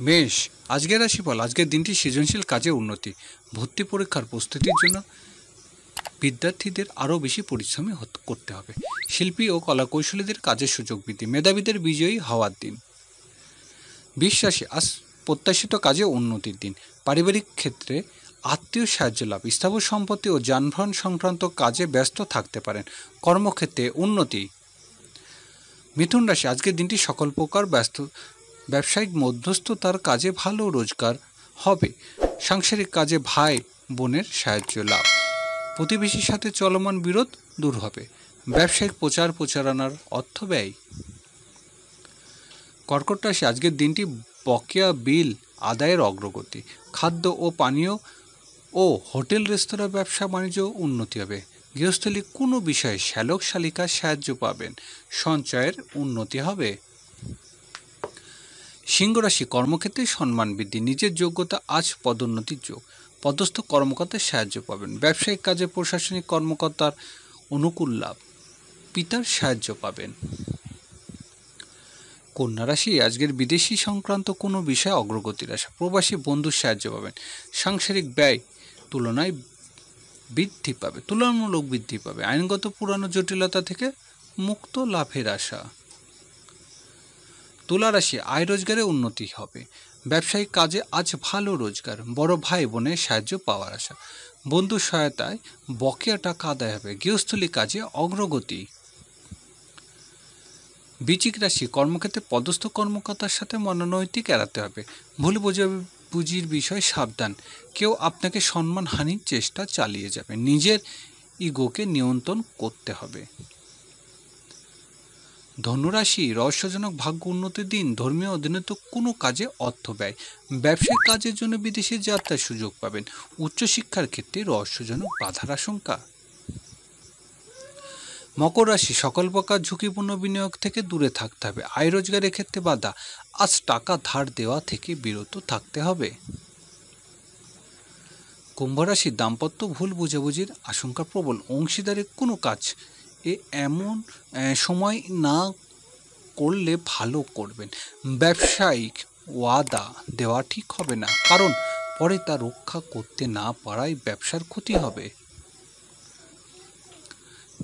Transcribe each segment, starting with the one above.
মেষ, আজকের রাশিফল। আজকের দিনটি সৃজনশীল কাজে উন্নতি। ভর্তি পরীক্ষার প্রস্তুতির জন্য বিদ্যার্থীদের আরও বেশি পরিশ্রমী করতে হবে। শিল্পী ও কলাকৌশলীদের কাজের সুযোগ বৃদ্ধি। মেধাবীদের বিজয়ী হওয়ার দিন। বিশ্বাসী, আজ প্রত্যাশিত কাজে উন্নতির দিন। পারিবারিক ক্ষেত্রে আত্মীয় সাহায্য লাভ। স্থাবর সম্পত্তি ও যানবাহন সংক্রান্ত কাজে ব্যস্ত থাকতে পারেন। কর্মক্ষেত্রে উন্নতি। মিথুন রাশি, আজকের দিনটি সকল প্রকার ব্যবসায়িক মধ্যস্থতার কাজে ভালো রোজগার হবে। সাংসারিক কাজে ভাই বোনের সাহায্য লাভ। প্রতিবেশীর সাথে চলমান বিরোধ দূর হবে। ব্যবসায়িক প্রচার প্রচারণার অর্থ ব্যয়। কর্কট রাশি, আজকের দিনটি বকেয়া বিল আদায়ের অগ্রগতি। খাদ্য ও পানীয় ও হোটেল রেস্তোরাঁ ব্যবসা বাণিজ্য উন্নতি হবে। গৃহস্থলী কোনো বিষয়ে শ্যালক শালিকার সাহায্য পাবেন। সঞ্চয়ের উন্নতি হবে। সিংহ রাশি, কর্মক্ষেত্রে সম্মান বৃদ্ধি। নিজের যোগ্যতা আজ পদোন্নতির যোগ। পদস্থ কর্মকর্তার সাহায্য পাবেন। ব্যবসায়িক কাজে প্রশাসনিক কর্মকর্তার অনুকূল লাভ। পিতার সাহায্য পাবেন। কন্যা রাশি, আজকের বিদেশি সংক্রান্ত কোনো বিষয়ে অগ্রগতির আশা। প্রবাসী বন্ধুর সাহায্য পাবেন। সাংসারিক ব্যয় তুলনামূলক বৃদ্ধি পাবে। আইনগত পুরানো জটিলতা থেকে মুক্ত লাভের আশা। তুলা রাশি, আয় রোজগারে উন্নতি হবে। ব্যবসায়িক কাজে আজ ভালো রোজগার। বড় ভাই বোনের সাহায্য পাওয়ার আশা। বন্ধুর সহায়তায় বকেয়া টাকা আদায় হবে। গৃহস্থলী কাজে অগ্রগতি। বৃশ্চিক রাশি, কর্মক্ষেত্রে পদস্থ কর্মকর্তার সাথে মনোনৈতিক এড়াতে হবে। ভুল বোঝাবুঝির বিষয়ে সাবধান। কেউ আপনাকে সম্মানহানির চেষ্টা চালিয়ে যাবে। নিজের ইগোকে নিয়ন্ত্রণ করতে হবে। ধনুরাশি, রহস্যজনক ভাগ্য উন্নতির দিন। ধর্মীয় অধীনত কোনো কাজে অর্থ ব্যয়। ব্যবসায়িক কাজের জন্য বিদেশে যাত্রার সুযোগ পাবেন। উচ্চশিক্ষার ক্ষেত্রে রহস্যজনক বাধার আশঙ্কা। মকর রাশি, সকল প্রকার ঝুঁকিপূর্ণ বিনিয়োগ থেকে দূরে থাকতে হবে। আয় রোজগারের ক্ষেত্রে বাধা। আজ টাকা ধার দেওয়া থেকে বিরত থাকতে হবে। কুম্ভ রাশি, দাম্পত্য ভুল বোঝাবুঝির আশঙ্কা প্রবল। অংশীদারের কোনো কাজ এমন সময় না করলে ভালো করবেন। ব্যবসায়িক ওয়াদা দেওয়া ঠিক হবে না, কারণ পরে তা রক্ষা করতে না পারায় ব্যবসার ক্ষতি হবে।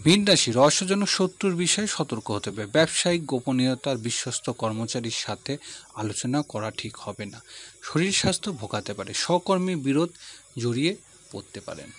মীন রাশি, রহস্যজনক শত্রুর বিষয়ে সতর্ক হতে হবে। ব্যবসায়িক গোপনীয়তার বিশ্বস্ত কর্মচারীর সাথে আলোচনা করা ঠিক হবে না। শরীর স্বাস্থ্য ভোগাতে পারে। সহকর্মী বিরোধ জড়িয়ে পড়তে পারেন।